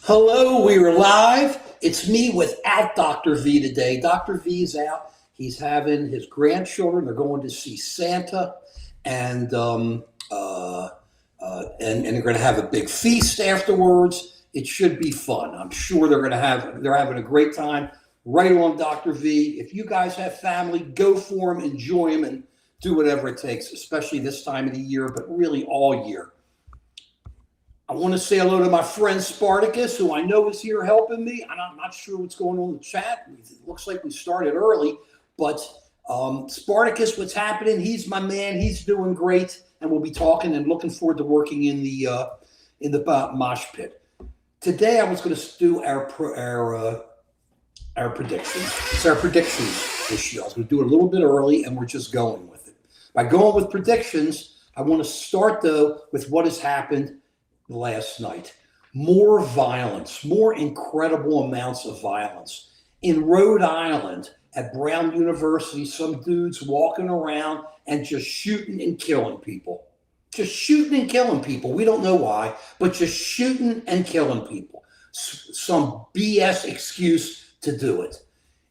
Hello, we are live. It's me without Dr. V today. Dr. V's out. He's having his grandchildren. They're going to see Santa, and and they're going to have a big feast afterwards. It should be fun. I'm sure they're having a great time. Right on, Dr. V. If you guys have family, go for them, enjoy them, and do whatever it takes, especially this time of the year, but really all year. I want to say hello to my friend Spartacus, who I know is here helping me. I'm not sure what's going on in the chat. It looks like we started early, but Spartacus, what's happening? He's my man. He's doing great, and we'll be talking and looking forward to working in the mosh pit. Today, I was going to do our predictions. It's our predictions this year. I was going to do it a little bit early, and we're just going with it. By going with predictions, I want to start though with what has happened last night. More violence, more incredible amounts of violence. In Rhode Island at Brown University, some dudes walking around and just shooting and killing people. Just shooting and killing people. We don't know why, but just shooting and killing people. Some BS excuse to do it.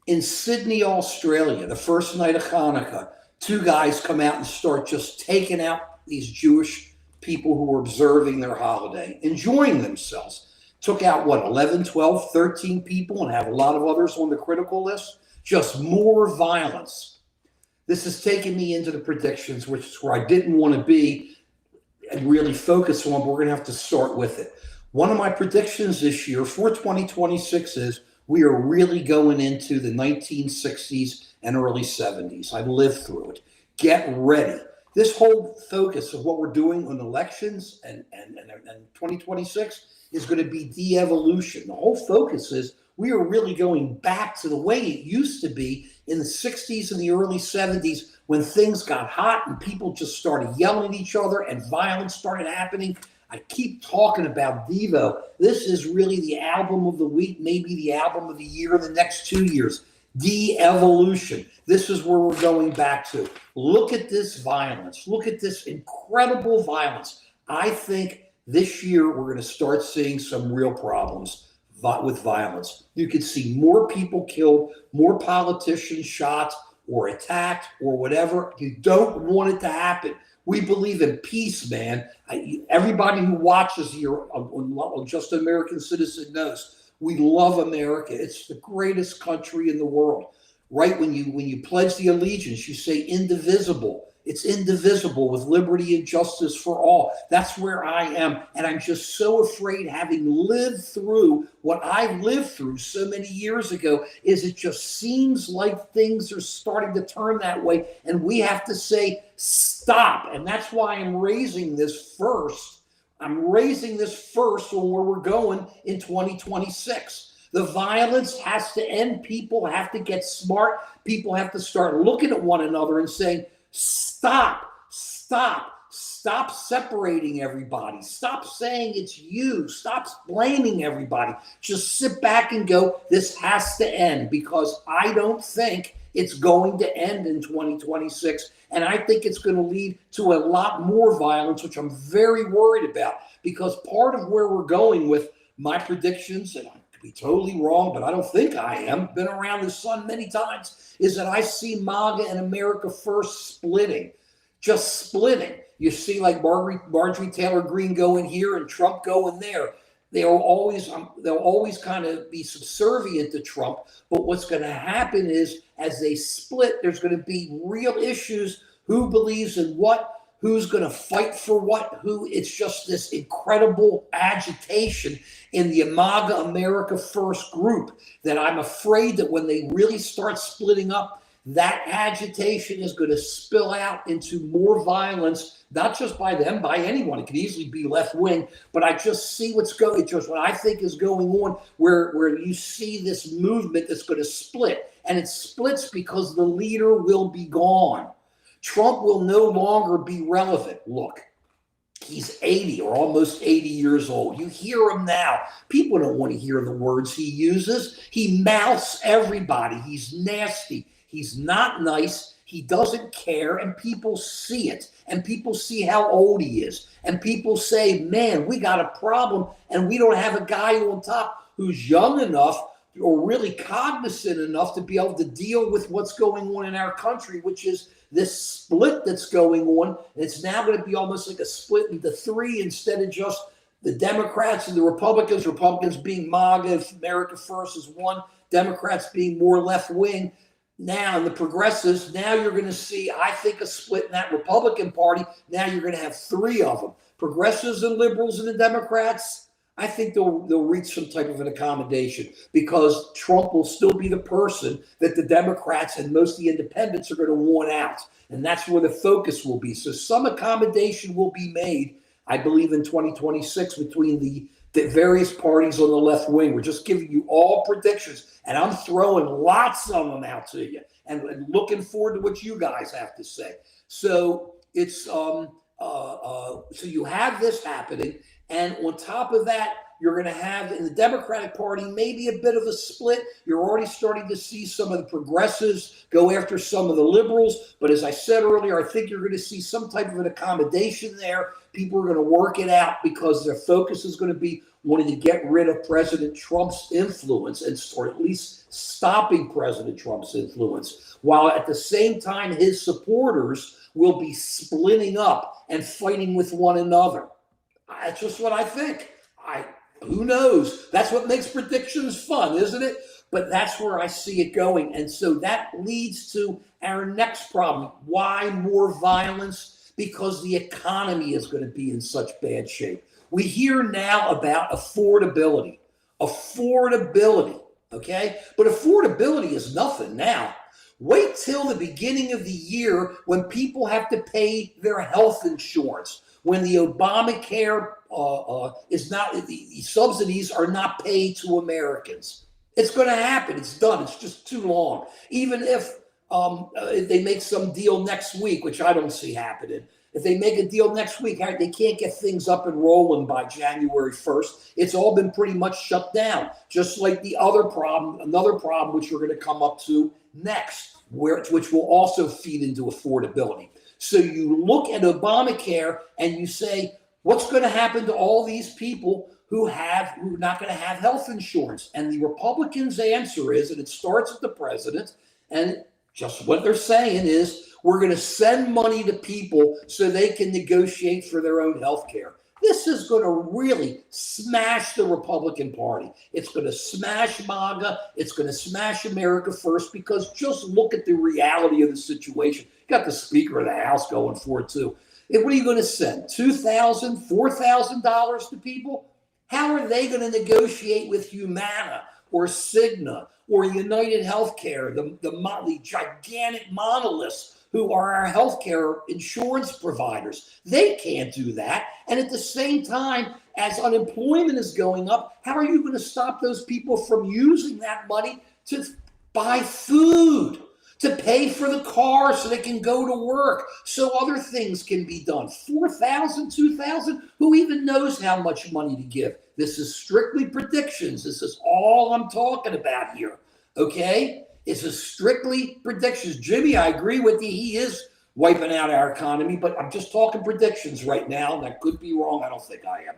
In Sydney, Australia, the first night of Hanukkah, two guys come out and start just taking out these Jewish people who were observing their holiday, enjoying themselves. Took out, 11, 12, 13 people and have a lot of others on the critical list. Just more violence. This has taken me into the predictions, which is where I didn't want to be and really focus on, but we're going to have to start with it. One of my predictions this year for 2026 is we are really going into the 1960s and early 70s. I lived through it. Get ready. This whole focus of what we're doing on elections and 2026 is going to be de-evolution. The whole focus is we are really going back to the way it used to be in the 60s and the early 70s when things got hot and people just started yelling at each other and violence started happening. I keep talking about Devo. This is really the album of the week, maybe the album of the year in the next 2 years. De-evolution. This is where we're going back to. Look at this violence. Look at this incredible violence. I think this year we're going to start seeing some real problems with violence. You could see more people killed, more politicians shot or attacked or whatever. You don't want it to happen. We believe in peace, man. Everybody who watches here on Just an American Citizen knows we love America. It's the greatest country in the world. Right when you pledge the allegiance, you say indivisible. It's indivisible with liberty and justice for all. That's where I am. And I'm just so afraid, having lived through what I've lived through so many years ago, is it just seems like things are starting to turn that way. And we have to say, stop. And that's why I'm raising this first. I'm raising this first on where we're going in 2026. The violence has to end. People have to get smart. People have to start looking at one another and saying, stop separating everybody. Stop saying it's you. Stop blaming everybody. Just sit back and go, this has to end, because I don't think it's going to end in 2026. And I think it's going to lead to a lot more violence, which I'm very worried about, because part of where we're going with my predictions, and I could be totally wrong, but I don't think I am, been around the sun many times, is that I see MAGA and America First splitting, just splitting. You see like Marjorie Taylor Greene going here and Trump going there. They'll always kind of be subservient to Trump. But what's going to happen is, as they split, there's going to be real issues. Who believes in what? Who's going to fight for what? Who? It's just this incredible agitation in the MAGA America First group that I'm afraid that when they really start splitting up, that agitation is going to spill out into more violence, not just by them, by anyone. It could easily be left wing, but I just see what I think is going on, where you see this movement that's going to split, and it splits because the leader will be gone. Trump will no longer be relevant. Look, he's 80 or almost 80 years old. You hear him now. People don't want to hear the words he uses. He mouths everybody. He's nasty. He's not nice. He doesn't care, and people see it. and people see how old he is, and people say, man, we got a problem, and we don't have a guy on top who's young enough or really cognizant enough to be able to deal with what's going on in our country, which is this split that's going on. It's now going to be almost like a split into three instead of just the Democrats and the Republicans, Republicans being MAGA, America First is one, Democrats being more left wing. Now, and the progressives, now you're going to see, I think, a split in that Republican Party. Now you're going to have three of them, progressives and liberals and the Democrats. I think they'll reach some type of an accommodation because Trump will still be the person that the Democrats and most of the independents are going to want out. And that's where the focus will be. So some accommodation will be made, I believe, in 2026 between the various parties on the left wing. We're just giving you all predictions, and I'm throwing lots of them out to you and looking forward to what you guys have to say. So it's so you have this happening. And on top of that, you're going to have in the Democratic Party maybe a bit of a split. You're already starting to see some of the progressives go after some of the liberals. But as I said earlier, I think you're going to see some type of an accommodation there. People are going to work it out because their focus is going to be wanting to get rid of President Trump's influence, or at least stopping President Trump's influence, while at the same time his supporters will be splitting up and fighting with one another. That's just what I think. Who knows? That's what makes predictions fun, isn't it? But that's where I see it going. And so that leads to our next problem. Why more violence? Because the economy is going to be in such bad shape. We hear now about affordability. Affordability, okay? But affordability is nothing now. Wait till the beginning of the year when people have to pay their health insurance, when the Obamacare is not, the subsidies are not paid to Americans. It's going to happen. It's done. It's just too long. Even if they make some deal next week, which I don't see happening. If they make a deal next week, they can't get things up and rolling by January 1st. It's all been pretty much shut down, just like the other problem, another problem, which we're going to come up to next, which will also feed into affordability. So you look at Obamacare and you say, what's going to happen to all these people who are not going to have health insurance? And the Republicans' answer is, and it starts with the president, and just what they're saying is, we're going to send money to people so they can negotiate for their own health care. This is going to really smash the Republican Party. It's going to smash MAGA. It's going to smash America First, because just look at the reality of the situation. You got the Speaker of the House going for it, too. What are you going to send? $2,000, $4,000 to people? How are they going to negotiate with Humana or Cigna or United Healthcare, the gigantic monoliths who are our healthcare insurance providers? They can't do that. And at the same time, as unemployment is going up, how are you going to stop those people from using that money to buy food, to pay for the car so they can go to work, so other things can be done? $4,000, $2,000? Who even knows how much money to give? This is strictly predictions. This is all I'm talking about here, okay? It's a strictly predictions. Jimmy, I agree with you. He is wiping out our economy, but I'm just talking predictions right now, and I could be wrong. I don't think I am.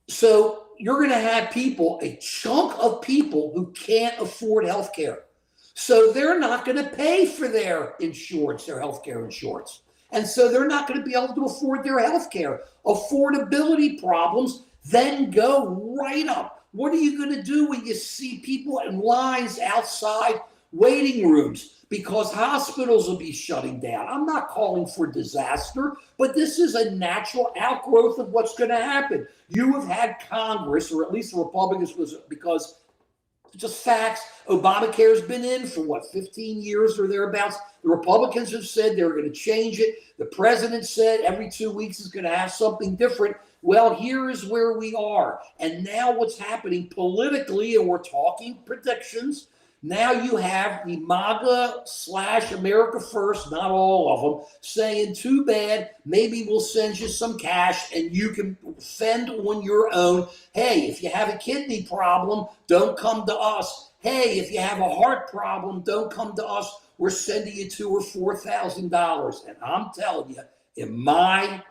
So you're going to have people, a chunk of people who can't afford health care. So they're not going to pay for their insurance, their health care insurance. And so they're not going to be able to afford their health care. Affordability problems then go right up. What are you going to do when you see people in lines outside waiting rooms? Because hospitals will be shutting down. I'm not calling for disaster, but this is a natural outgrowth of what's going to happen. You have had Congress, or at least the Republicans, because just facts, Obamacare has been in for 15 years or thereabouts. The Republicans have said they're going to change it. The president said every 2 weeks is going to have something different. Well, here is where we are. And now what's happening politically, and we're talking predictions, now you have the MAGA / America First, not all of them, saying, too bad, maybe we'll send you some cash and you can fend on your own. Hey, if you have a kidney problem, don't come to us. Hey, if you have a heart problem, don't come to us. We're sending you $2,000 or $4,000. And I'm telling you, in my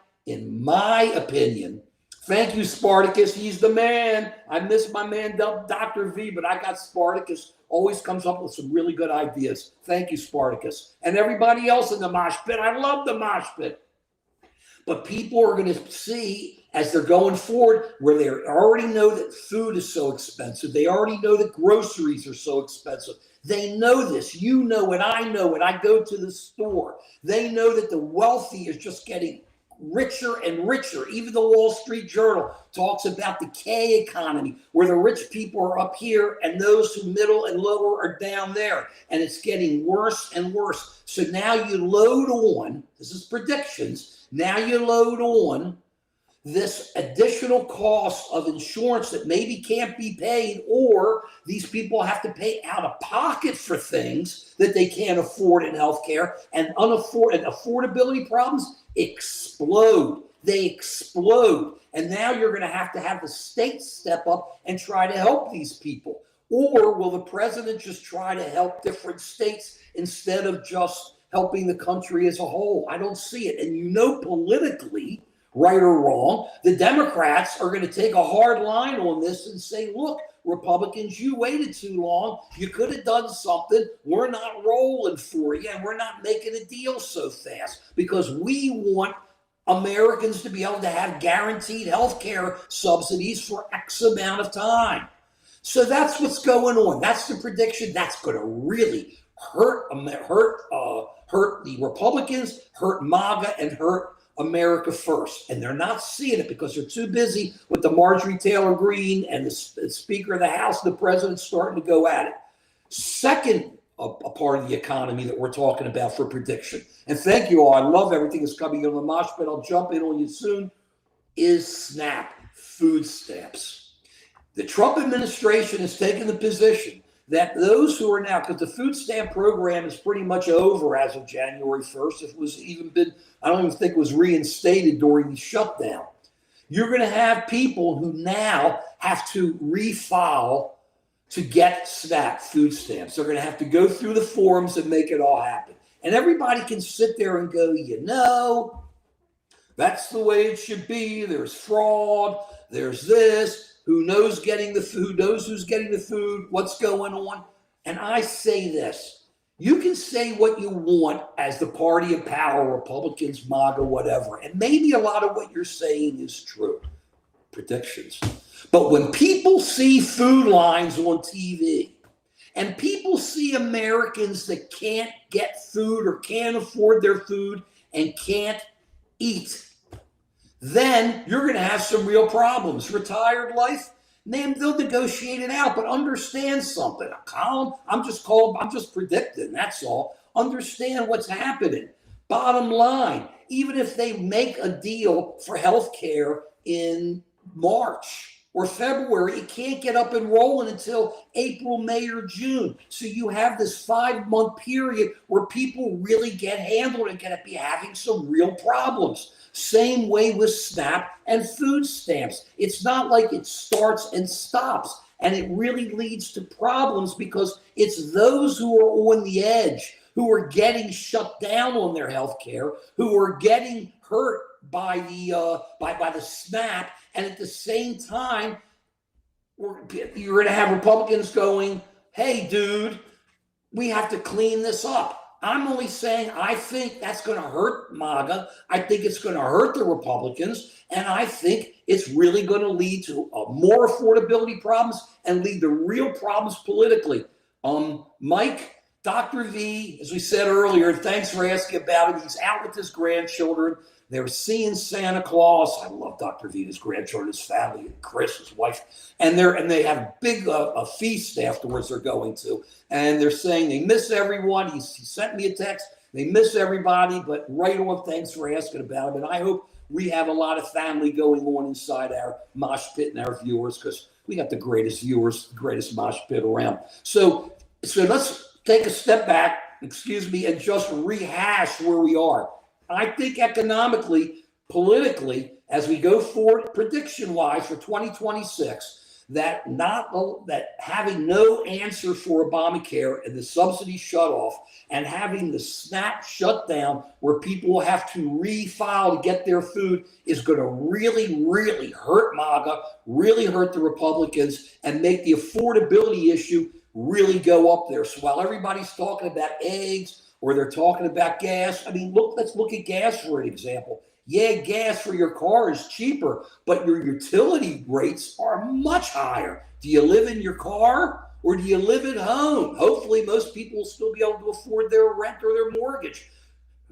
opinion. Thank you, Spartacus. He's the man. I miss my man, Dr. V, but I got Spartacus. Always comes up with some really good ideas. Thank you, Spartacus. And everybody else in the mosh pit. I love the mosh pit. But people are going to see as they're going forward where they already know that food is so expensive. They already know that groceries are so expensive. They know this. You know it. I know it. I go to the store. They know that the wealthy is just getting richer and richer. Even the Wall Street Journal talks about the K economy, where the rich people are up here and those who middle and lower are down there. And it's getting worse and worse. So now you load on, this is predictions, now you load on this additional cost of insurance that maybe can't be paid, or these people have to pay out of pocket for things that they can't afford in healthcare, and affordability problems explode. They explode. And now you're going to have the state step up and try to help these people. Or will the president just try to help different states instead of just helping the country as a whole? I don't see it. And you know, politically, right or wrong, the Democrats are going to take a hard line on this and say, look, Republicans, you waited too long. You could have done something. We're not rolling for you, and we're not making a deal so fast because we want Americans to be able to have guaranteed health care subsidies for X amount of time. So that's what's going on. That's the prediction. That's going to really hurt the Republicans, hurt MAGA, and hurt America first. And they're not seeing it because they're too busy with the Marjorie Taylor Greene and the Speaker of the House and the President starting to go at it. Second, a part of the economy that we're talking about for prediction, and thank you all, I love everything that's coming in on the mosh pit, I'll jump in on you soon, is SNAP, food stamps. The Trump administration has taken the position that those who are now, because the food stamp program is pretty much over as of January 1st. It was even been, I don't even think it was reinstated during the shutdown. You're going to have people who now have to refile to get SNAP food stamps. They're going to have to go through the forms and make it all happen. And everybody can sit there and go, you know, that's the way it should be. There's fraud. There's this. Who knows getting the food, knows who's getting the food, what's going on. And I say this, you can say what you want as the party of power, Republicans, MAGA, whatever. And maybe a lot of what you're saying is true, predictions. But when people see food lines on TV and people see Americans that can't get food or can't afford their food and can't eat, then you're going to have some real problems. Retired life, man, they'll negotiate it out, but understand something. Colin, I'm just predicting, that's all. Understand what's happening. Bottom line, even if they make a deal for health care in March or February, it can't get up and rolling until April, May, or June. So you have this 5-month period where people really get handled and going to be having some real problems. Same way with SNAP and food stamps. It's not like it starts and stops, and it really leads to problems because it's those who are on the edge, who are getting shut down on their health care, who are getting hurt by the SNAP, and at the same time, you're going to have Republicans going, hey, dude, we have to clean this up. I'm only saying I think that's going to hurt MAGA. I think it's going to hurt the Republicans. And I think it's really going to lead to more affordability problems and lead to real problems politically. Mike, Dr. V, as we said earlier, thanks for asking about him. He's out with his grandchildren. They're seeing Santa Claus. I love Dr. V, his grandchildren, his family, Chris, his wife. And they have a big a feast afterwards they're going to. And they're saying they miss everyone. He sent me a text. They miss everybody, but right on, thanks for asking about him. And I hope we have a lot of family going on inside our mosh pit and our viewers, because we got the greatest viewers, the greatest mosh pit around. So let's take a step back, and just rehash where we are. I think economically, politically, as we go forward, prediction-wise for 2026, that that having no answer for Obamacare and the subsidy shut off and having the SNAP shut down where people will have to refile to get their food is going to really, really hurt MAGA, really hurt the Republicans, and make the affordability issue really go up there. So while everybody's talking about eggs or they're talking about gas, I mean, let's look at gas for an example. Yeah, gas for your car is cheaper, but your utility rates are much higher. Do you live in your car or do you live at home? Hopefully, most people will still be able to afford their rent or their mortgage.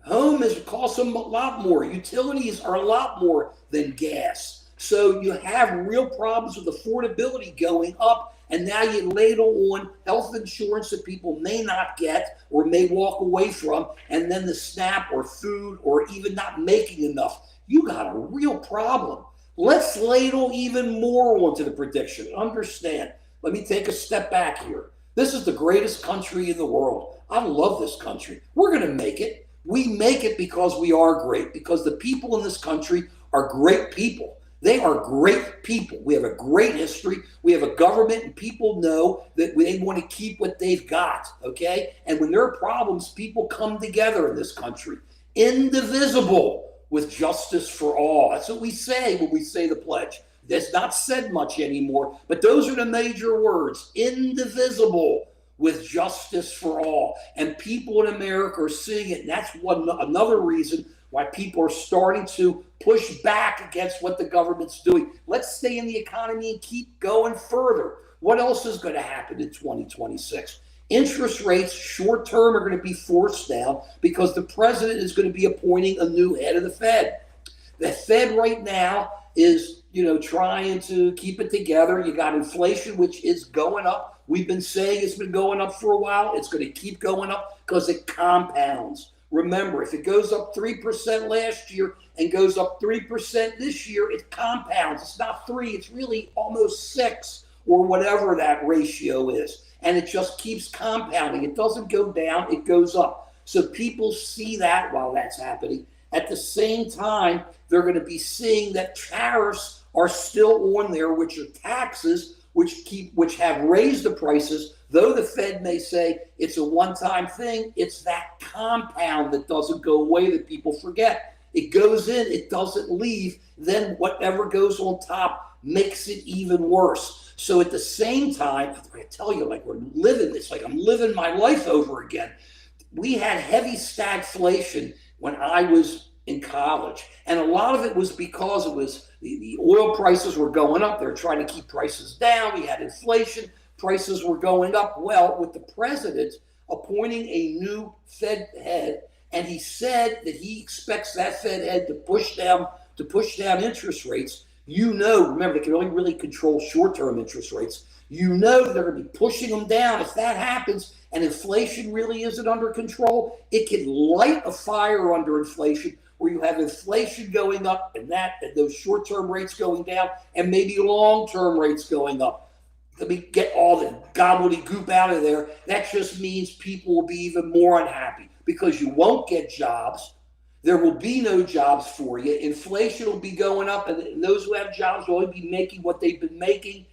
Home costs them a lot more. Utilities are a lot more than gas. So you have real problems with affordability going up. And now you ladle on health insurance that people may not get or may walk away from, and then the SNAP or food or even not making enough. You got a real problem. Let's ladle even more onto the prediction. Understand, let me take a step back here. This is the greatest country in the world. I love this country. We're going to make it. We make it because we are great, because the people in this country are great people. They are great people. We have a great history. We have a government, and people know that they want to keep what they've got, okay? And when there are problems, people come together in this country, indivisible, with justice for all. That's what we say when we say the pledge. That's not said much anymore, but those are the major words, indivisible, with justice for all. And people in America are seeing it, and that's another reason why people are starting to push back against what the government's doing. Let's stay in the economy and keep going further. What else is going to happen in 2026? Interest rates, short term, are going to be forced down because the president is going to be appointing a new head of the Fed. The Fed right now is, trying to keep it together. You got inflation, which is going up. We've been saying it's been going up for a while. It's going to keep going up because it compounds. Remember, if it goes up 3% last year and goes up 3% this year, it compounds. It's not 3, it's really almost 6 or whatever that ratio is. And it just keeps compounding. It doesn't go down, it goes up. So people see that while that's happening. At the same time, they're going to be seeing that tariffs are still on there, which are taxes, which have raised the prices. Though the Fed may say it's a one-time thing, it's that compound that doesn't go away that people forget. It goes in, it doesn't leave. Then whatever goes on top makes it even worse. So at the same time, I tell you, like we're living this, like I'm living my life over again. We had heavy stagflation when I was in college. And a lot of it was because it was the oil prices were going up. They were trying to keep prices down. We had inflation. Prices were going up. Well, with the president appointing a new Fed head, and he said that he expects that Fed head to push down interest rates. Remember, they can only really control short-term interest rates. They're going to be pushing them down. If that happens and inflation really isn't under control, it can light a fire under inflation, where you have inflation going up and those short-term rates going down, and maybe long-term rates going up. Let me get all the gobbledygook out of there. That just means people will be even more unhappy because you won't get jobs. There will be no jobs for you. Inflation will be going up, and those who have jobs will only be making what they've been making.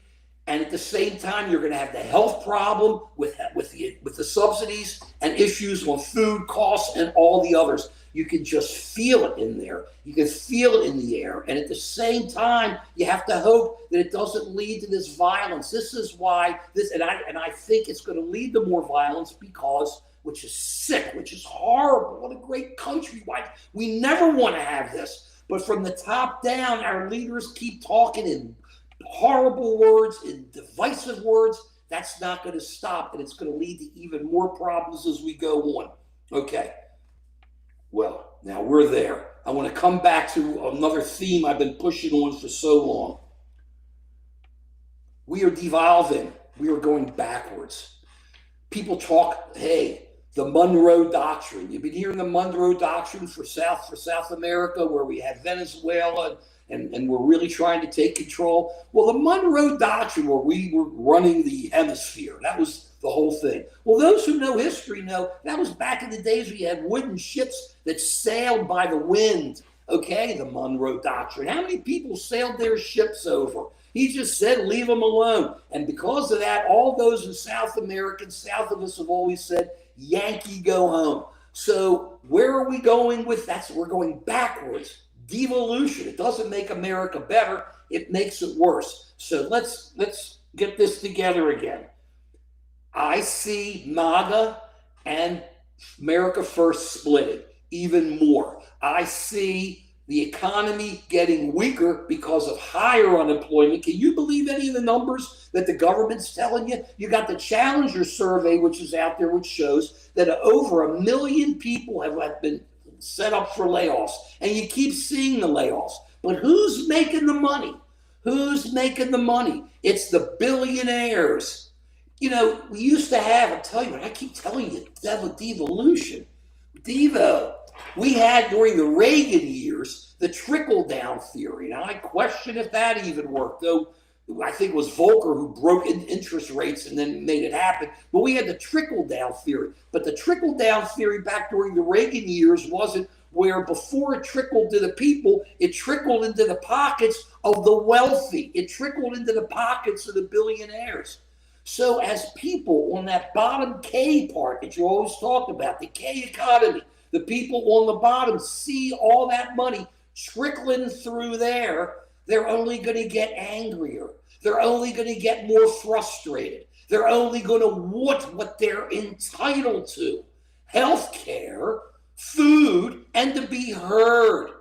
And at the same time, you're going to have the health problem with the subsidies and issues on food costs and all the others. You can just feel it in there. You can feel it in the air. And at the same time, you have to hope that it doesn't lead to this violence. This is why I think it's going to lead to more violence because, which is sick, which is horrible. What a great country. Why we never want to have this. But from the top down, our leaders keep talking in horrible words, in divisive words. That's not going to stop, and it's going to lead to even more problems as we go on. Okay. Well, now we're there. I want to come back to another theme I've been pushing on for so long. We are devolving. We are going backwards. People talk, the Monroe Doctrine. You've been hearing the Monroe Doctrine for South America, where we have Venezuela, and we're really trying to take control. Well, the Monroe Doctrine, where we were running the hemisphere, that was the whole thing. Well, those who know history know that was back in the days we had wooden ships that sailed by the wind. Okay, the Monroe Doctrine. How many people sailed their ships over? He just said, leave them alone. And because of that, all those in South America, south of us, have always said, Yankee, go home. So where are we going with that? So we're going backwards. Devolution. It doesn't make America better. It makes it worse. So let's get this together again. I see MAGA and America First splitting even more. I see the economy getting weaker because of higher unemployment. Can you believe any of the numbers that the government's telling you? You got the Challenger survey, which is out there, which shows that over 1 million people have been set up for layoffs. And you keep seeing the layoffs. But who's making the money? Who's making the money? It's the billionaires. You know, we used to have, I'll tell you what, I keep telling you, devolution. Devo. We had during the Reagan years the trickle-down theory. Now, I question if that even worked, though I think it was Volcker who broke interest rates and then made it happen. But we had the trickle-down theory. But the trickle-down theory back during the Reagan years wasn't where before it trickled to the people, it trickled into the pockets of the wealthy. It trickled into the pockets of the billionaires. So as people on that bottom K part that you always talk about, the K economy, the people on the bottom see all that money trickling through there, they're only going to get angrier. They're only going to get more frustrated. They're only going to want what they're entitled to. Health care, food, and to be heard.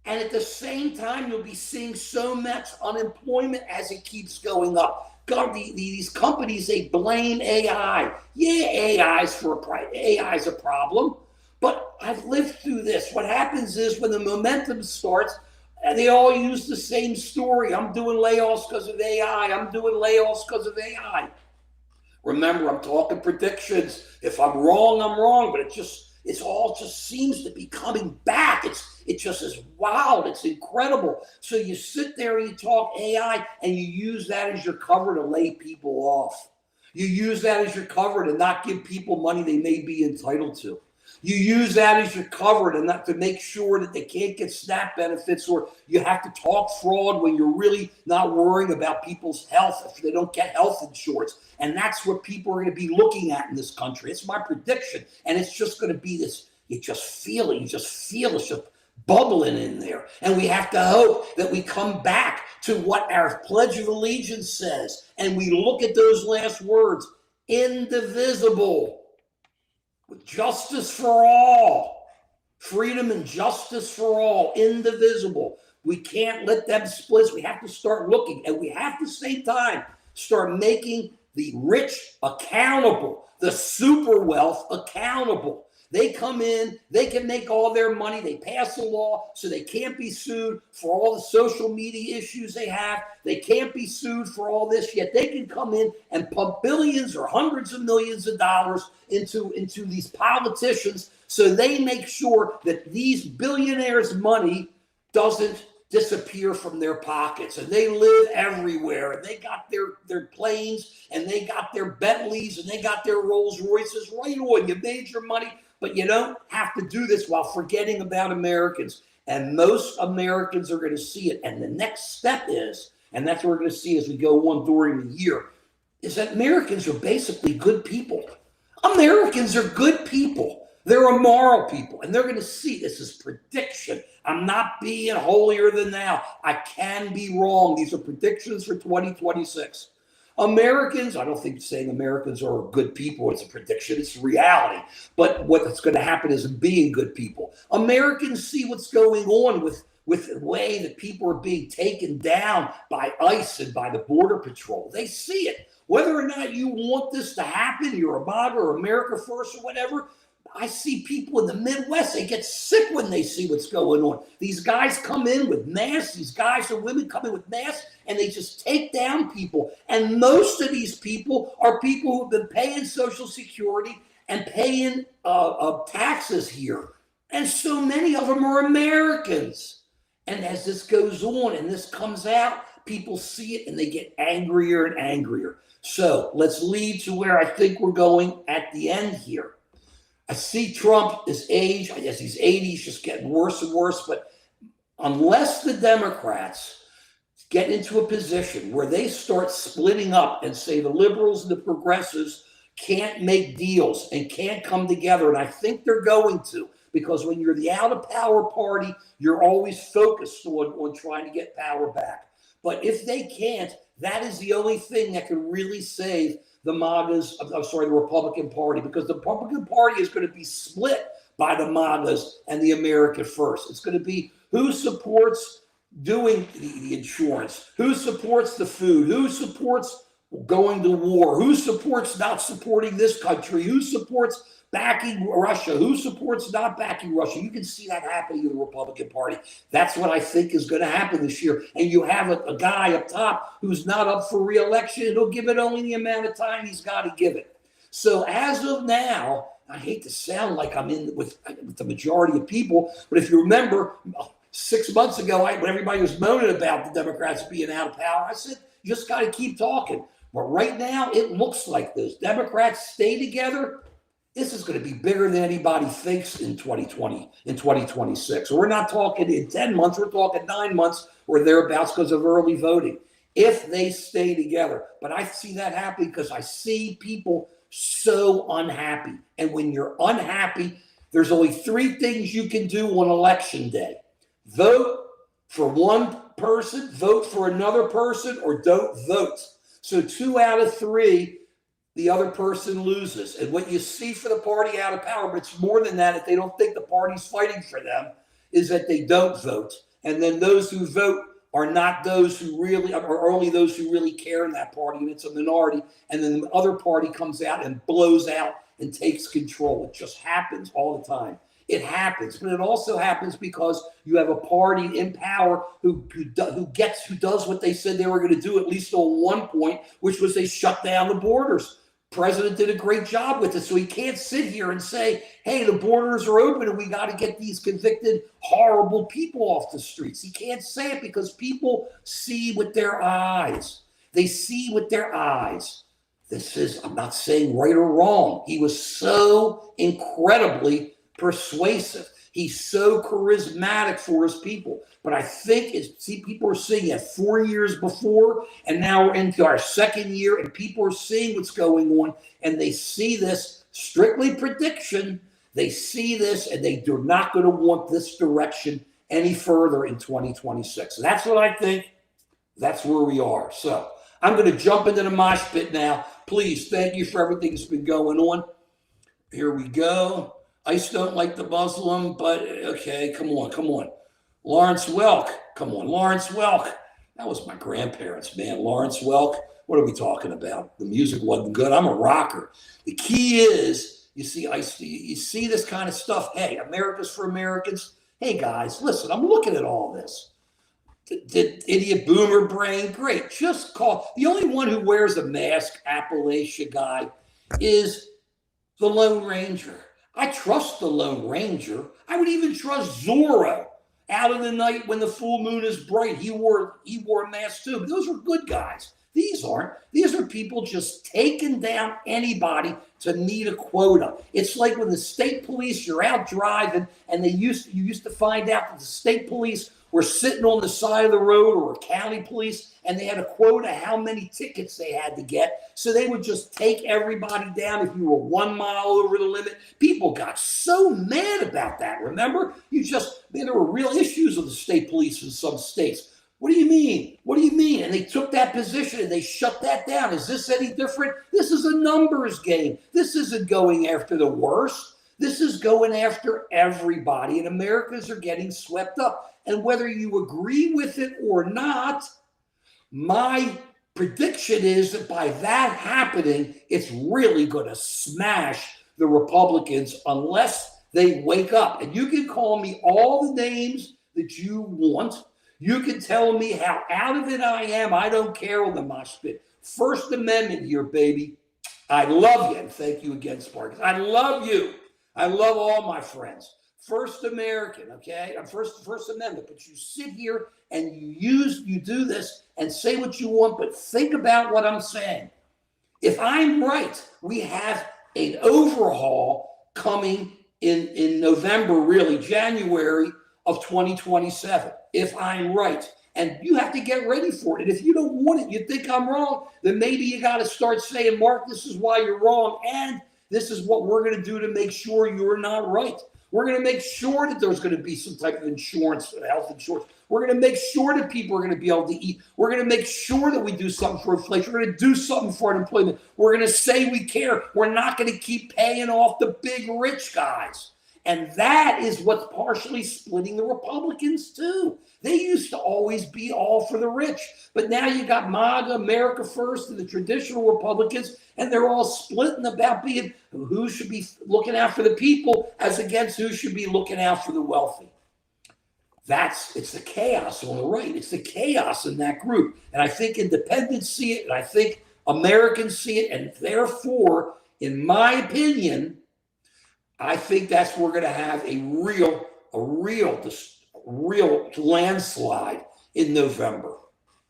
And at the same time, you'll be seeing so much unemployment as it keeps going up. God, these companies, they blame AI. Yeah, AI's a problem. But I've lived through this. What happens is when the momentum starts, they all use the same story. I'm doing layoffs because of AI. I'm doing layoffs because of AI. Remember, I'm talking predictions. If I'm wrong, I'm wrong. But it all just seems to be coming back. It just is wild. It's incredible. So you sit there and you talk AI and you use that as your cover to lay people off. You use that as your cover to not give people money they may be entitled to. You use that as your cover to make sure that they can't get SNAP benefits, or you have to talk fraud when you're really not worrying about people's health if they don't get health insurance. And that's what people are going to be looking at in this country. It's my prediction. And it's just going to be this, you just feel it. It's just bubbling in there. And we have to hope that we come back to what our Pledge of Allegiance says. And we look at those last words, indivisible. With justice for all, freedom and justice for all, indivisible. We can't let them split. We have to start looking, and we have to, at the same time, start making the rich accountable, the super wealth accountable. They come in, they can make all their money. They pass a law so they can't be sued for all the social media issues they have. They can't be sued for all this, yet they can come in and pump billions or hundreds of millions of dollars into these politicians so they make sure that these billionaires' money doesn't disappear from their pockets. And they live everywhere. And they got their planes, and they got their Bentleys, and they got their Rolls Royces. Right on. You made your money. But you don't have to do this while forgetting about Americans. And most Americans are going to see it. And the next step is, and that's what we're going to see as we go on during the year, is that Americans are basically good people. Americans are good people. They're a moral people. And they're going to see this as prediction. I'm not being holier than thou. I can be wrong. These are predictions for 2026. Americans, I don't think saying Americans are good people is a prediction, it's reality. But what's going to happen is being good people. Americans see what's going on with the way that people are being taken down by ICE and by the Border Patrol. They see it. Whether or not you want this to happen, you're a MAGA or America First or whatever, I see people in the Midwest, they get sick when they see what's going on. These guys come in with masks, these guys and women come in with masks, and they just take down people. And most of these people are people who've been paying Social Security and paying taxes here. And so many of them are Americans. And as this goes on and this comes out, people see it and they get angrier and angrier. So let's lead to where I think we're going at the end here. I see Trump, his age, I guess he's 80, he's just getting worse and worse. But unless the Democrats get into a position where they start splitting up and say the liberals and the progressives can't make deals and can't come together. And I think they're going to, because when you're the out of power party, you're always focused on trying to get power back. But if they can't, that is the only thing that can really save the the Republican Party, because the Republican Party is going to be split by the MAGAs and the America First. It's going to be who supports doing the insurance, who supports the food, who supports going to war, who supports not supporting this country, who supports backing Russia, who supports not backing Russia. You can see that happening in the Republican Party. That's what I think is going to happen this year. And you have a guy up top who's not up for re-election, and he'll give it only the amount of time he's got to give it. So as of now, I hate to sound like I'm in with the majority of people, but if you remember 6 months ago, when everybody was moaning about the Democrats being out of power, I said, you just got to keep talking. But right now, it looks like those Democrats stay together. This is going to be bigger than anybody thinks in 2020, in 2026. So we're not talking in 10 months, we're talking 9 months or thereabouts because of early voting, if they stay together. But I see that happening because I see people so unhappy. And when you're unhappy, there's only 3 things you can do on election day. Vote for one person, vote for another person, or don't vote. So 2 out of 3, the other person loses. And what you see for the party out of power, but it's more than that, if they don't think the party's fighting for them, is that they don't vote. And then those who vote are not those who really, are only those who really care in that party, and it's a minority. And then the other party comes out and blows out and takes control. It just happens all the time. It happens, but it also happens because you have a party in power who does what they said they were going to do, at least on one point, which was they shut down the borders. President did a great job with it, so he can't sit here and say, hey, the borders are open and we got to get these convicted, horrible people off the streets. He can't say it because people see with their eyes. They see with their eyes. This is, I'm not saying right or wrong. He was so incredibly persuasive. He's so charismatic for his people. But I think people are seeing it 4 years before, and now we're into our 2nd year, and people are seeing what's going on, and they see this strictly prediction. They see this, and they're not going to want this direction any further in 2026. So that's what I think. That's where we are. So I'm going to jump into the mosh pit now. Please, thank you for everything that's been going on. Here we go. I still don't like the Muslim, but okay, come on. Lawrence Welk, come on, Lawrence Welk. That was my grandparents, man. Lawrence Welk, what are we talking about? The music wasn't good. I'm a rocker. The key is, you see this kind of stuff. Hey, America's for Americans. Hey, guys, listen, I'm looking at all this. Did idiot boomer brain? Great, just call. The only one who wears a mask, Appalachia guy, is the Lone Ranger. I trust the Lone Ranger. I would even trust Zorro out in the night when the full moon is bright. He wore a mask too. But those are good guys. These aren't. These are people just taking down anybody to meet a quota. It's like when the state police, you're out driving, and you used to find out that the state police were sitting on the side of the road, or county police, and they had a quota how many tickets they had to get. So they would just take everybody down if you were 1 mile over the limit. People got so mad about that, remember? There were real issues with the state police in some states. What do you mean? What do you mean? And they took that position and they shut that down. Is this any different? This is a numbers game. This isn't going after the worst. This is going after everybody, and Americans are getting swept up. And whether you agree with it or not, my prediction is that by that happening, it's really going to smash the Republicans unless they wake up. And you can call me all the names that you want. You can tell me how out of it I am. I don't care on the mosh pit. First Amendment here, baby. I love you. And thank you again, Spartacus. I love you. I love all my friends. First American, okay? I'm First Amendment. But you sit here and you do this and say what you want, but think about what I'm saying. If I'm right, we have an overhaul coming in November, really, January of 2027. If I'm right. And you have to get ready for it. And if you don't want it, you think I'm wrong, then maybe you got to start saying, Mark, this is why you're wrong. And this is what we're going to do to make sure you're not right. We're going to make sure that there's going to be some type of insurance, health insurance. We're going to make sure that people are going to be able to eat. We're going to make sure that we do something for inflation. We're going to do something for unemployment. We're going to say we care. We're not going to keep paying off the big rich guys. And that is what's partially splitting the Republicans too. They used to always be all for the rich. But now you got MAGA, America First, and the traditional Republicans, and they're all splitting about being who should be looking out for the people as against who should be looking out for the wealthy. It's the chaos on the right. It's the chaos in that group. And I think independents see it, and I think Americans see it, and therefore, in my opinion, I think that's where we're going to have a real landslide in November.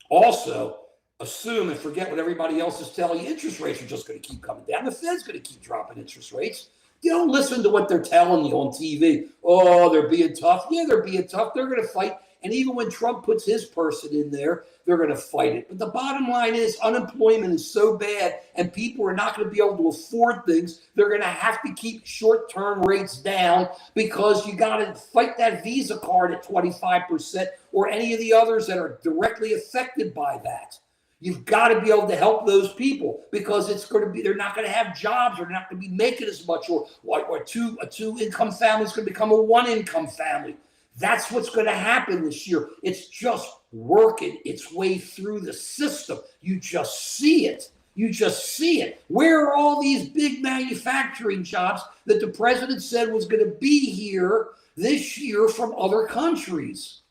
Also, assume and forget what everybody else is telling you. Interest rates are just going to keep coming down. The Fed's going to keep dropping interest rates. You don't listen to what they're telling you on TV. Oh, they're being tough. Yeah, they're being tough. They're going to fight. And even when Trump puts his person in there, they're going to fight it. But the bottom line is unemployment is so bad and people are not going to be able to afford things. They're going to have to keep short-term rates down because you got to fight that Visa card at 25% or any of the others that are directly affected by that. You've got to be able to help those people because they're not going to have jobs. They're not going to be making as much or a two-income family is going to become a one-income family. That's what's going to happen this year. It's just working its way through the system. You just see it. You just see it. Where are all these big manufacturing jobs that the president said was going to be here this year from other countries?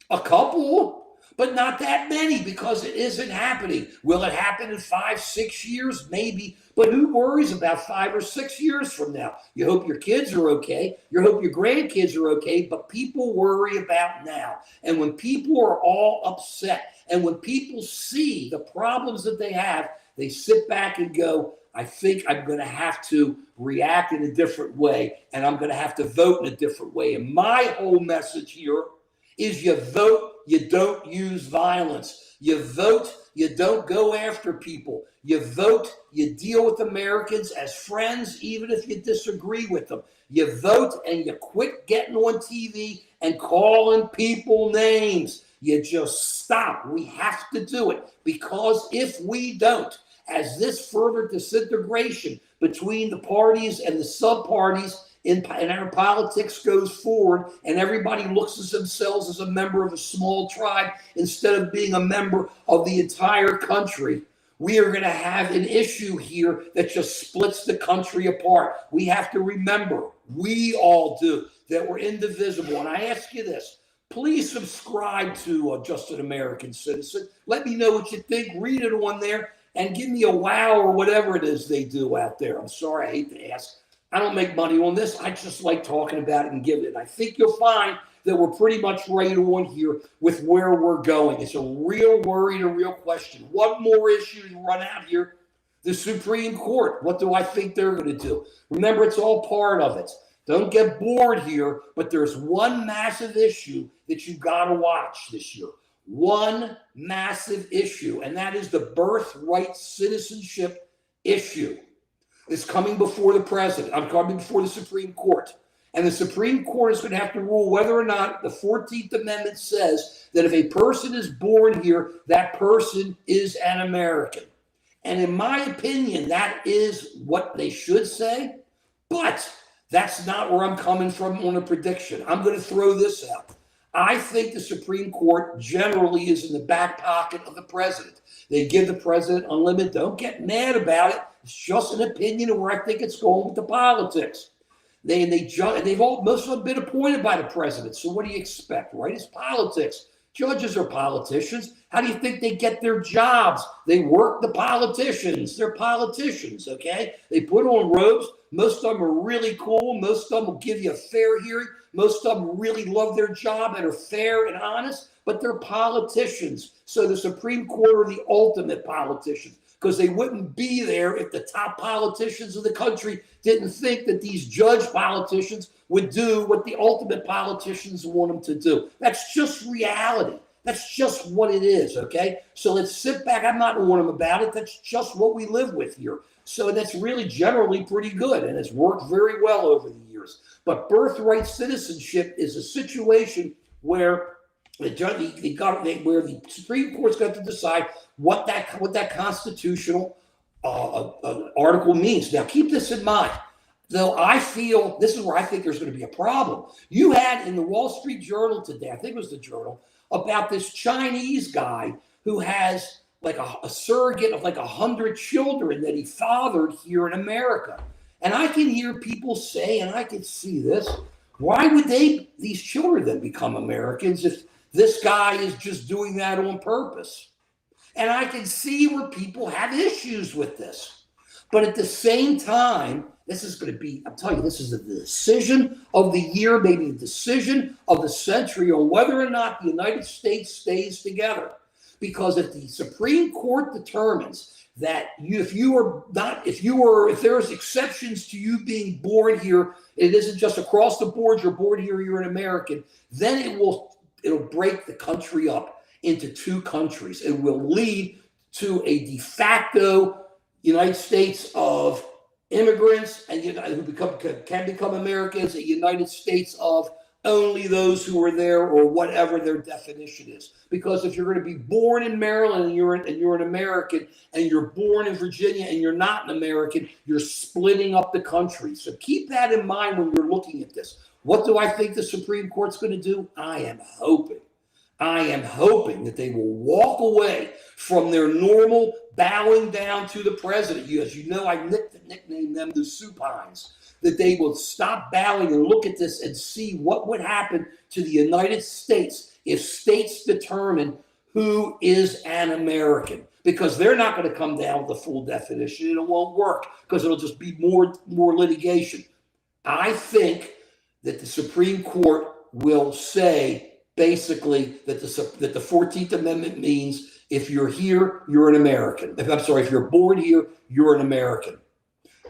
A couple, but not that many because it isn't happening. Will it happen in 5-6 years? Maybe. But who worries about 5 or 6 years from now? You hope your kids are okay. You hope your grandkids are okay. But people worry about now. And when people are all upset and when people see the problems that they have, they sit back and go, I think I'm going to have to react in a different way. And I'm going to have to vote in a different way. And my whole message here is you vote, you don't use violence. You vote, you don't go after people. You vote, you deal with Americans as friends, even if you disagree with them. You vote and you quit getting on TV and calling people names. You just stop. We have to do it because if we don't, as this further disintegration between the parties and the sub-parties in our politics goes forward and everybody looks at themselves as a member of a small tribe instead of being a member of the entire country, we are going to have an issue here that just splits the country apart. We have to remember, we all do, that we're indivisible. And I ask you this, please subscribe to Just an American Citizen. Let me know what you think. Read it on there and give me a wow or whatever it is they do out there. I'm sorry, I hate to ask. I don't make money on this. I just like talking about it and giving it. And I think you'll find that we're pretty much right on here with where we're going. It's a real worry and a real question. One more issue to run out here. The Supreme Court. What do I think they're going to do? Remember, it's all part of it. Don't get bored here, but there's one massive issue that you got to watch this year. One massive issue, and that is the birthright citizenship issue. Is coming before the president. I'm coming before the Supreme Court. And the Supreme Court is going to have to rule whether or not the 14th Amendment says that if a person is born here, that person is an American. And in my opinion, that is what they should say. But that's not where I'm coming from on a prediction. I'm going to throw this out. I think the Supreme Court generally is in the back pocket of the president. They give the president unlimited. Don't get mad about it. It's just an opinion of where I think it's going with the politics. They've all most of them been appointed by the president. So what do you expect, right? It's politics. Judges are politicians. How do you think they get their jobs? They work the politicians. They're politicians, okay? They put on robes. Most of them are really cool. Most of them will give you a fair hearing. Most of them really love their job and are fair and honest, but they're politicians. So the Supreme Court are the ultimate politicians because they wouldn't be there if the top politicians of the country didn't think that these judge politicians would do what the ultimate politicians want them to do. That's just reality. That's just what it is, okay? So let's sit back. I'm not warning them about it. That's just what we live with here. So that's really generally pretty good, and it's worked very well over the years. But birthright citizenship is a situation where where the Supreme Court's got to decide what that constitutional article means. Now, keep this in mind. Though I feel this is where I think there's going to be a problem. You had in the Wall Street Journal today, I think it was the Journal, about this Chinese guy who has like a surrogate of like 100 children that he fathered here in America. And I can hear people say, and I can see this, why would these children then become Americans if this guy is just doing that on purpose? And I can see where people have issues with this. But at the same time, this is going to be, I'm telling you, this is the decision of the year, maybe the decision of the century on whether or not the United States stays together. Because if the Supreme Court determines that if there's exceptions to you being born here, it isn't just across the board, you're born here, you're an American, then it'll break the country up into two countries. It will lead to a de facto United States of immigrants and who can become Americans, a United States of only those who are there, or whatever their definition is. Because if you're going to be born in Maryland and you're an American, and you're born in Virginia and you're not an American, you're splitting up the country. So keep that in mind when you're looking at this. What do I think the Supreme Court's going to do? I am hoping that they will walk away from their normal bowing down to the president. As you know, I nicknamed them the supines. That they will stop bowing and look at this and see what would happen to the United States if states determine who is an American. Because they're not going to come down with the full definition, and it won't work because it'll just be more litigation. I think that the Supreme Court will say basically that the 14th Amendment means if you're here, you're an American. If you're born here, you're an American.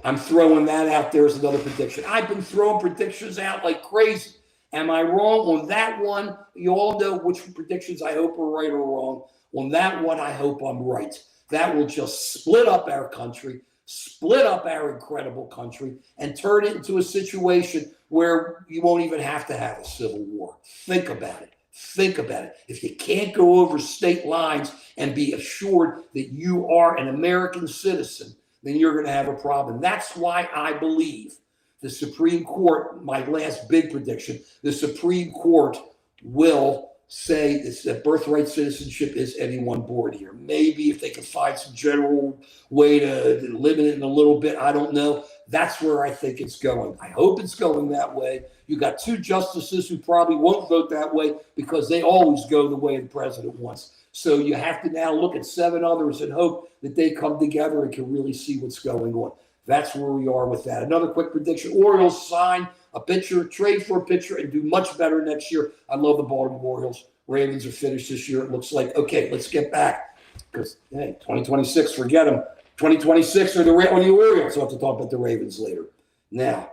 I'm throwing that out there as another prediction. I've been throwing predictions out like crazy. Am I wrong on that one? You all know which predictions I hope are right or wrong. On that one, I hope I'm right. That will just split up our country, split up our incredible country, and turn it into a situation where you won't even have to have a civil war. Think about it. Think about it. If you can't go over state lines and be assured that you are an American citizen, then you're going to have a problem. That's why I believe the Supreme Court, my last big prediction, the Supreme Court will say that birthright citizenship is anyone born here. Maybe if they can find some general way to limit it in a little bit, I don't know. That's where I think it's going. I hope it's going that way. You got two justices who probably won't vote that way because they always go the way the president wants. So you have to now look at 7 others and hope that they come together and can really see what's going on. That's where we are with that. Another quick prediction. Orioles sign a pitcher, trade for a pitcher, and do much better next year. I love the Baltimore Orioles. Ravens are finished this year. It looks like, okay, let's get back. Because, hey, 2026, forget them. 2026 or the Orioles. I'll have to talk about the Ravens later. Now,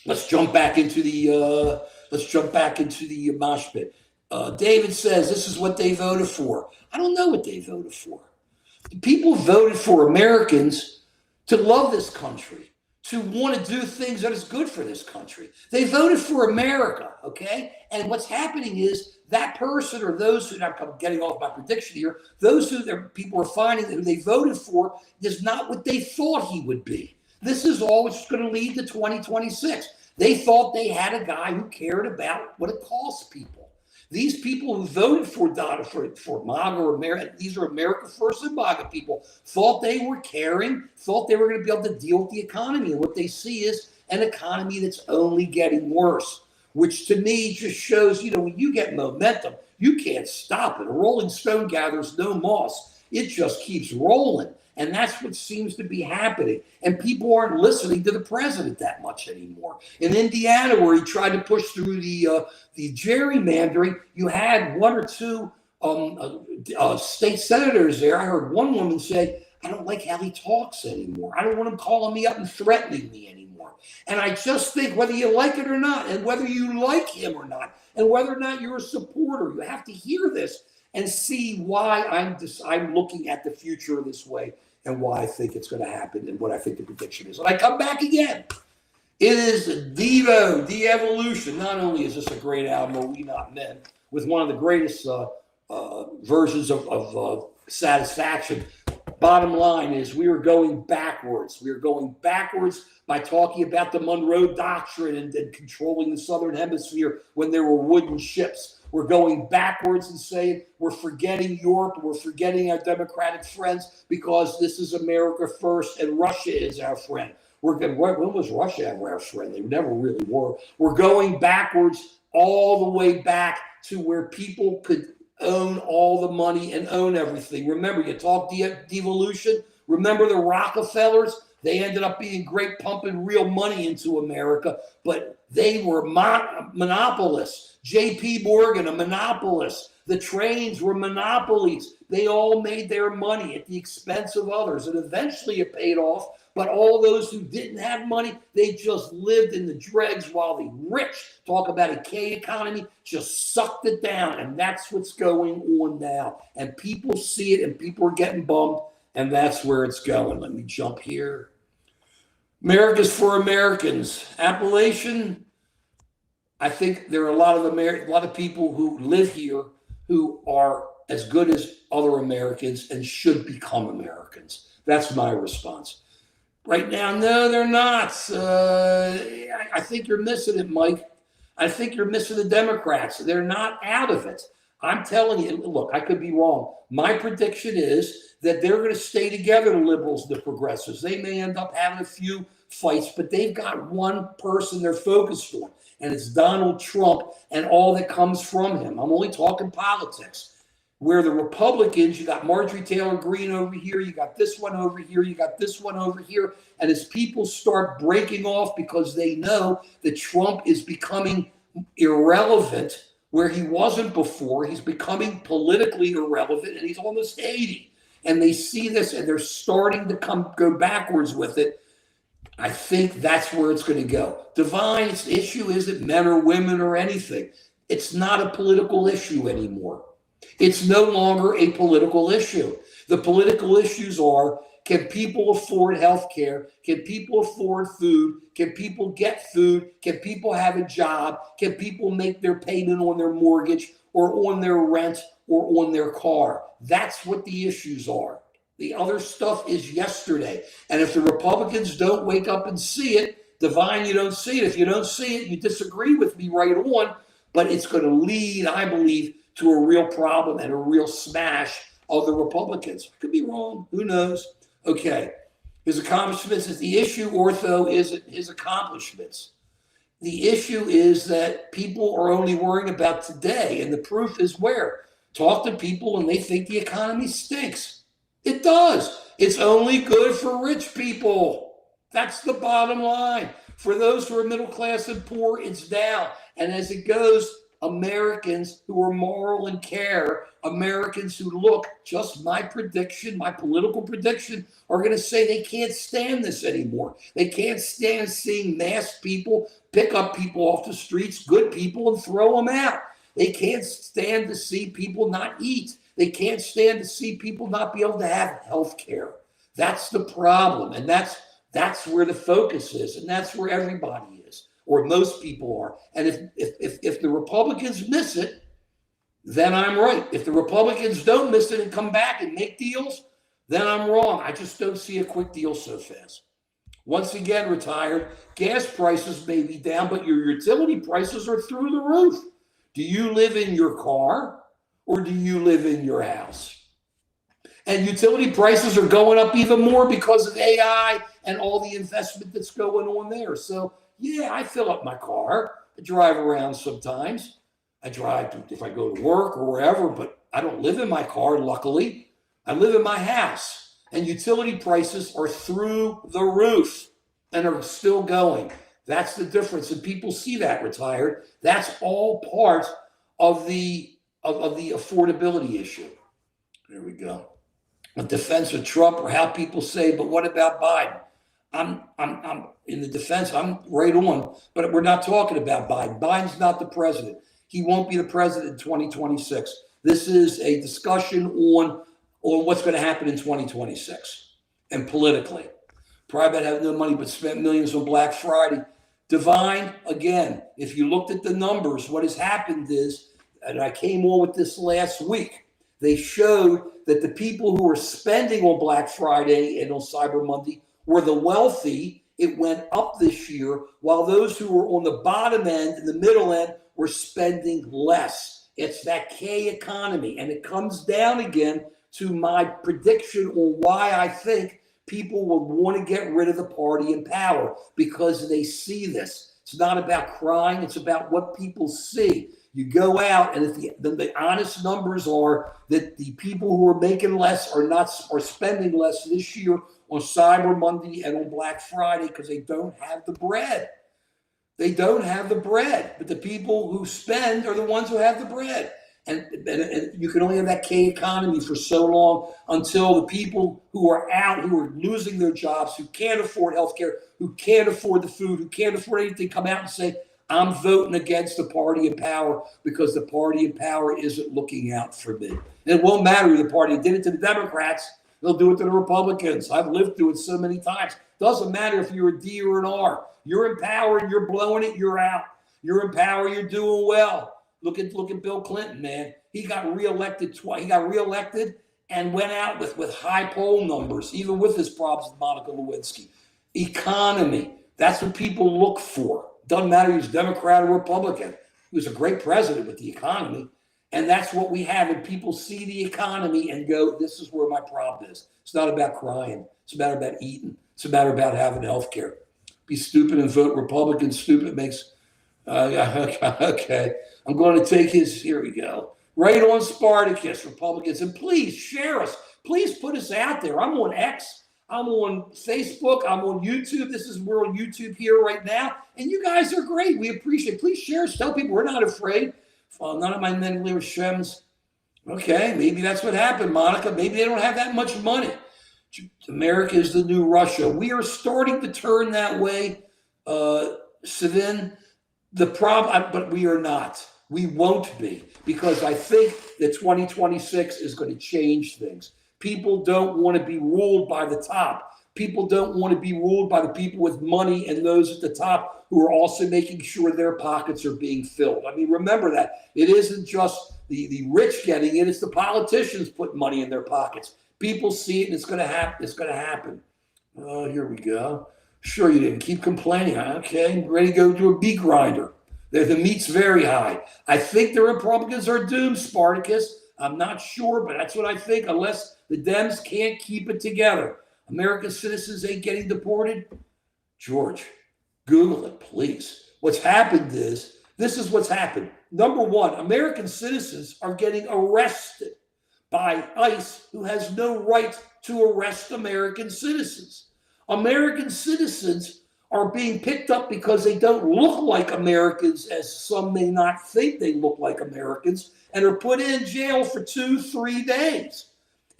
let's jump back into the mosh pit. David says this is what they voted for. I don't know what they voted for. People voted for Americans to love this country, to want to do things that is good for this country. They voted for America, okay? And what's happening is that person or those who, I'm getting off my prediction here, those who people are finding who they voted for is not what they thought he would be. This is always going to lead to 2026. They thought they had a guy who cared about what it costs people. These people who voted for MAGA or America, these are America First and MAGA people, thought they were caring, thought they were going to be able to deal with the economy. And what they see is an economy that's only getting worse, which to me just shows, when you get momentum, you can't stop it. A rolling stone gathers no moss. It just keeps rolling. And that's what seems to be happening. And people aren't listening to the president that much anymore. In Indiana, where he tried to push through the gerrymandering, you had 1 or 2 state senators there. I heard one woman say, I don't like how he talks anymore. I don't want him calling me up and threatening me anymore. And I just think whether you like it or not, and whether you like him or not, and whether or not you're a supporter, you have to hear this. and see why I'm looking at the future this way and why I think it's going to happen and what I think the prediction is. And I come back again. It is Devo, De-Evolution. Not only is this a great album, Are We Not Men, with one of the greatest versions of satisfaction. Bottom line is we are going backwards. We are going backwards by talking about the Monroe Doctrine and controlling the Southern Hemisphere when there were wooden ships. We're going backwards and saying we're forgetting Europe, we're forgetting our democratic friends because this is America first and Russia is our friend. When was Russia our friend? They never really were. We're going backwards all the way back to where people could own all the money and own everything. Remember, you talk devolution. Remember the Rockefellers? They ended up being great, pumping real money into America, but they were monopolists. J.P. Morgan, a monopolist. The trains were monopolies. They all made their money at the expense of others, and eventually it paid off. But all those who didn't have money, they just lived in the dregs while the rich, talk about a K economy, just sucked it down. And that's what's going on now. And people see it and people are getting bummed. And that's where it's going. Let me jump here. America's for Americans. Appalachian, I think there are a lot of people who live here who are as good as other Americans and should become Americans. That's my response. Right now, no, they're not. I think you're missing it, Mike. I think you're missing the Democrats. They're not out of it. I'm telling you, look, I could be wrong. My prediction is that they're going to stay together, the liberals, the progressives. They may end up having a few fights, but they've got one person they're focused on, and it's Donald Trump and all that comes from him. I'm only talking politics. Where the Republicans, you got Marjorie Taylor Greene over here, you got this one over here, you got this one over here. And as people start breaking off because they know that Trump is becoming irrelevant where he wasn't before, he's becoming politically irrelevant and he's almost 80. And they see this and they're starting to go backwards with it. I think that's where it's going to go. Divine's issue isn't men or women or anything. It's not a political issue anymore. It's no longer a political issue. The political issues are, can people afford health care? Can people afford food? Can people get food? Can people have a job? Can people make their payment on their mortgage or on their rent or on their car? That's what the issues are. The other stuff is yesterday. And if the Republicans don't wake up and see it, Divine, you don't see it. If you don't see it, you disagree with me right on. But it's going to lead, I believe, to a real problem and a real smash of the Republicans. I could be wrong. Who knows? Okay. His accomplishments is the issue. Ortho isn't his accomplishments. The issue is that people are only worrying about today. And the proof is where? Talk to people and they think the economy stinks. It does. It's only good for rich people. That's the bottom line. For those who are middle class and poor, it's down. And as it goes, Americans who are moral and care, Americans who look, just my prediction, my political prediction, are going to say they can't stand this anymore. They can't stand seeing mass people pick up people off the streets, good people, and throw them out. They can't stand to see people not eat. They can't stand to see people not be able to have health care. That's the problem. And that's where the focus is. And that's where everybody is, or most people are. And if the Republicans miss it, then I'm right. If the Republicans don't miss it and come back and make deals, then I'm wrong. I just don't see a quick deal so fast. Once again, retired, gas prices may be down, but your utility prices are through the roof. Do you live in your car or do you live in your house? And utility prices are going up even more because of AI and all the investment that's going on there. So, yeah, I fill up my car. I drive around sometimes. I drive if I go to work or wherever, but I don't live in my car, luckily. I live in my house. And utility prices are through the roof and are still going. That's the difference. And people see that, retired. That's all part of the affordability issue. There we go. A defense of Trump, or how people say, but what about Biden? I'm in the defense. I'm right on, but we're not talking about Biden. Biden's not the president. He won't be the president in 2026. This is a discussion on what's going to happen in 2026 and politically. Private have no money but spent millions on Black Friday. Divine, again, if you looked at the numbers, what has happened is, and I came on with this last week, they showed that the people who were spending on Black Friday and on Cyber Monday were the wealthy. It went up this year, while those who were on the bottom end and the middle end were spending less. It's that K economy. And it comes down again to my prediction on why I think people will want to get rid of the party in power, because they see this. It's not about crying. It's about what people see. You go out, and if the honest numbers are that the people who are making less are spending less this year on Cyber Monday and on Black Friday because they don't have the bread. They don't have the bread, but the people who spend are the ones who have the bread. And you can only have that K economy for so long until the people who are out, who are losing their jobs, who can't afford healthcare, who can't afford the food, who can't afford anything, come out and say, I'm voting against the party in power because the party in power isn't looking out for me. And it won't matter who the party did it to the Democrats. They'll do it to the Republicans. I've lived through it so many times. Doesn't matter if you're a D or an R. You're in power and you're blowing it, you're out. You're in power, you're doing well. Look at Bill Clinton, man. He got reelected twice. He got reelected and went out with high poll numbers, even with his problems with Monica Lewinsky. Economy. That's what people look for. Doesn't matter if he's Democrat or Republican. He was a great president with the economy. And that's what we have. And people see the economy and go, this is where my problem is. It's not about crying. It's a matter about eating. It's a matter about having health care. Be stupid and vote Republican. Stupid makes... okay. I'm going to take his... Here we go. Right on Spartacus, Republicans. And please share us. Please put us out there. I'm on X. I'm on Facebook. I'm on YouTube. We're on YouTube here right now. And you guys are great. We appreciate it. Please share us. Tell people we're not afraid. None of my men live Shems. Okay, maybe that's what happened, Monica. Maybe they don't have that much money. America is the new Russia. We are starting to turn that way, Savin. The problem, but we are not. We won't be, because I think that 2026 is going to change things. People don't want to be ruled by the top. People don't want to be ruled by the people with money and those at the top who are also making sure their pockets are being filled. I mean, remember that. It isn't just the rich getting it. It's the politicians putting money in their pockets. People see it, and it's going to happen. It's going to happen. Oh, here we go. Sure, you didn't. Keep complaining. Okay, ready to go to a beet grinder. The meat's very high. I think the Republicans are doomed, Spartacus. I'm not sure, but that's what I think, unless the Dems can't keep it together. American citizens ain't getting deported. George, Google it, please. What's happened is, this is what's happened. Number one, American citizens are getting arrested by ICE, who has no right to arrest American citizens. American citizens are being picked up because they don't look like Americans, as some may not think they look like Americans, and are put in jail for 2-3 days.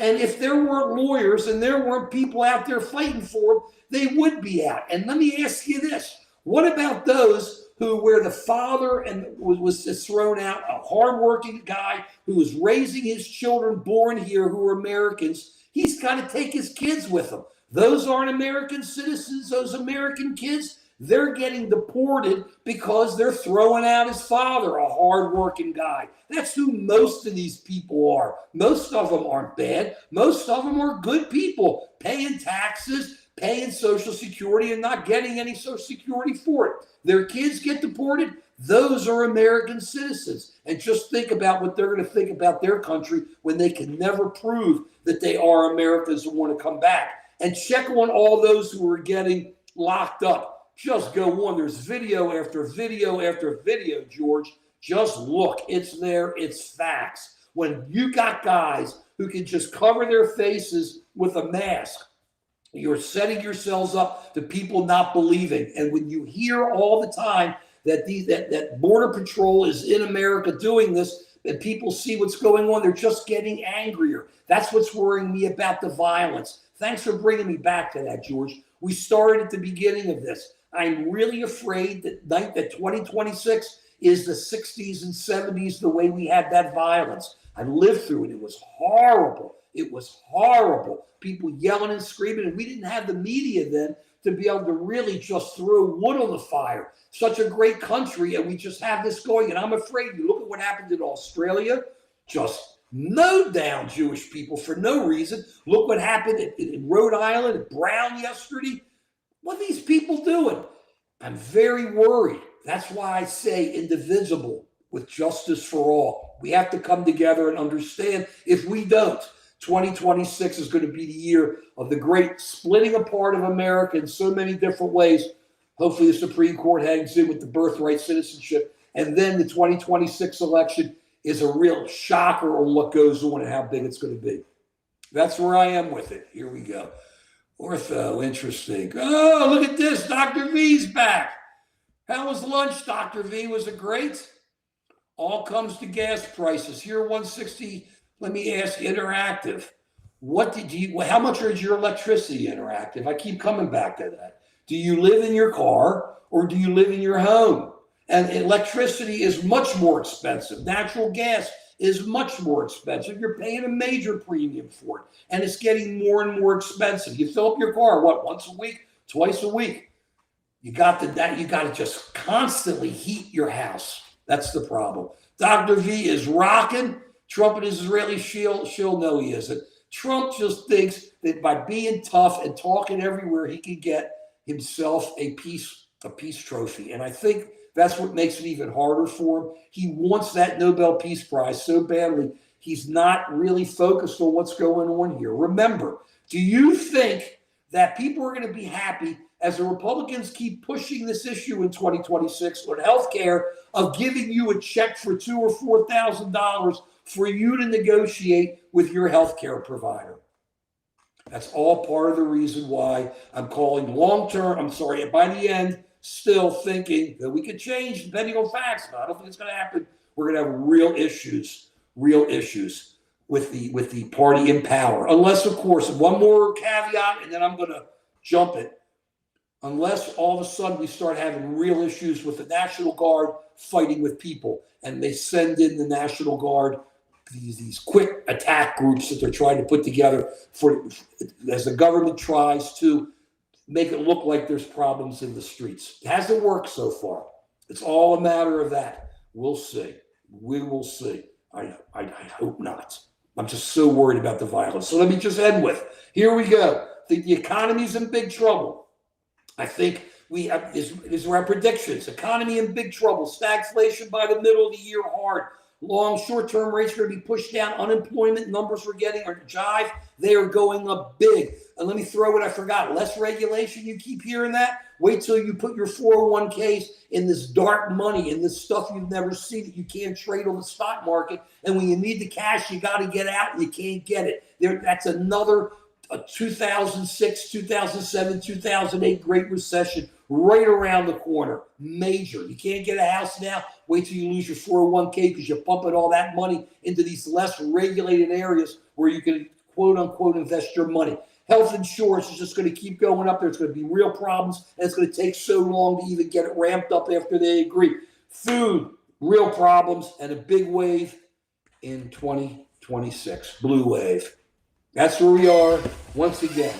And if there weren't lawyers and there weren't people out there fighting for them, they would be out. And let me ask you this. What about those where the father was thrown out, a hardworking guy who was raising his children born here who are Americans? He's got to take his kids with him. Those aren't American citizens, those American kids. They're getting deported because they're throwing out his father, a hardworking guy. That's who most of these people are. Most of them aren't bad. Most of them are good people, paying taxes, paying Social Security, and not getting any Social Security for it. Their kids get deported. Those are American citizens. And just think about what they're going to think about their country when they can never prove that they are Americans who want to come back. And check on all those who are getting locked up. Just go on. There's video after video after video, George. Just look. It's there. It's facts. When you got guys who can just cover their faces with a mask, you're setting yourselves up to people not believing. And when you hear all the time that Border Patrol is in America doing this, and people see what's going on, they're just getting angrier. That's what's worrying me about the violence. Thanks for bringing me back to that, George. We started at the beginning of this. I'm really afraid that 2026 is the 60s and 70s, the way we had that violence. I lived through it. It was horrible. It was horrible. People yelling and screaming, and we didn't have the media then to be able to really just throw wood on the fire. Such a great country, and we just have this going. And I'm afraid, you look at what happened in Australia, just mowed down Jewish people for no reason. Look what happened in Rhode Island, at Brown yesterday. What are these people doing? I'm very worried. That's why I say indivisible with justice for all. We have to come together and understand. If we don't, 2026 is going to be the year of the great splitting apart of America in so many different ways. Hopefully the Supreme Court hangs in with the birthright citizenship. And then the 2026 election is a real shocker on what goes on and how big it's going to be. That's where I am with it. Here we go. Ortho, interesting. Oh, look at this. Dr. V's back. How was lunch, Dr. V? Was it great? All comes to gas prices. Here, 160. Let me ask, interactive. How much is your electricity interactive? I keep coming back to that. Do you live in your car or do you live in your home? And electricity is much more expensive. Natural gas is much more expensive. You're paying a major premium for it. And it's getting more and more expensive. You fill up your car, once a week, twice a week. You got to just constantly heat your house. That's the problem. Dr. V is rocking. Trump and his Israeli shield, no, he isn't. Trump just thinks that by being tough and talking everywhere, he can get himself a peace trophy. And I think that's what makes it even harder for him. He wants that Nobel Peace Prize so badly. He's not really focused on what's going on here. Remember, do you think that people are going to be happy as the Republicans keep pushing this issue in 2026 on health care of giving you a check for $2,000 or $4,000 for you to negotiate with your health care provider? That's all part of the reason why I'm calling by the end, still thinking that we could change depending on facts. But I don't think it's going to happen. We're going to have real issues with the party in power. Unless, of course, one more caveat, and then I'm going to jump it. Unless all of a sudden we start having real issues with the National Guard fighting with people, and they send in the National Guard, these quick attack groups that they're trying to put together as the government tries to make it look like there's problems in the streets. It hasn't worked so far. It's all a matter of that. We'll see. We will see. I hope not. I'm just so worried about the violence. So let me just end with, here we go. I think the economy's in big trouble. I think these are our predictions. Economy in big trouble. Stagflation by the middle of the year hard. Long short-term rates are going to be pushed down. Unemployment numbers we're getting are jive. They are going up big. And let me throw what I forgot. Less regulation. You keep hearing that. Wait till you put your 401ks in this dark money, in this stuff you've never seen that you can't trade on the stock market. And when you need the cash, you got to get out and you can't get it. That's another 2006, 2007, 2008 Great Recession right around the corner. Major. You can't get a house now. Wait till you lose your 401k because you're pumping all that money into these less regulated areas where you can, quote unquote, invest your money. Health insurance is just going to keep going up. There's going to be real problems, and it's going to take so long to even get it ramped up after they agree. Food, real problems, and a big wave in 2026. Blue wave. That's where we are once again.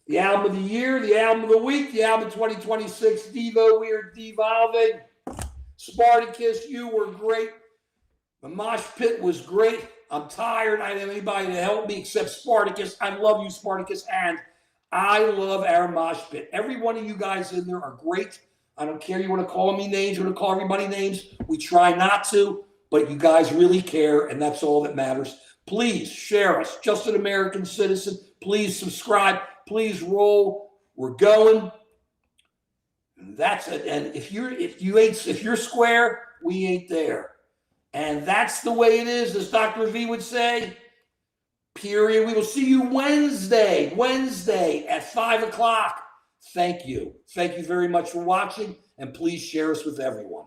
The album of the year, the album of the week, the album of 2026, Devo, we are devolving. Spartacus, you were great. The mosh pit was great. I'm tired. I don't have anybody to help me except Spartacus. I love you, Spartacus, and I love our mosh pit. Every one of you guys in there are great. I don't care. You want to call me names. You want to call everybody names. We try not to, but you guys really care, and that's all that matters. Please share us. Just an American Citizen. Please subscribe. Please roll. We're going. That's it. And if you're square, we ain't there. And that's the way it is, as Dr. V would say. Period. We will see you Wednesday at 5 o'clock. Thank you. Thank you very much for watching, and please share us with everyone.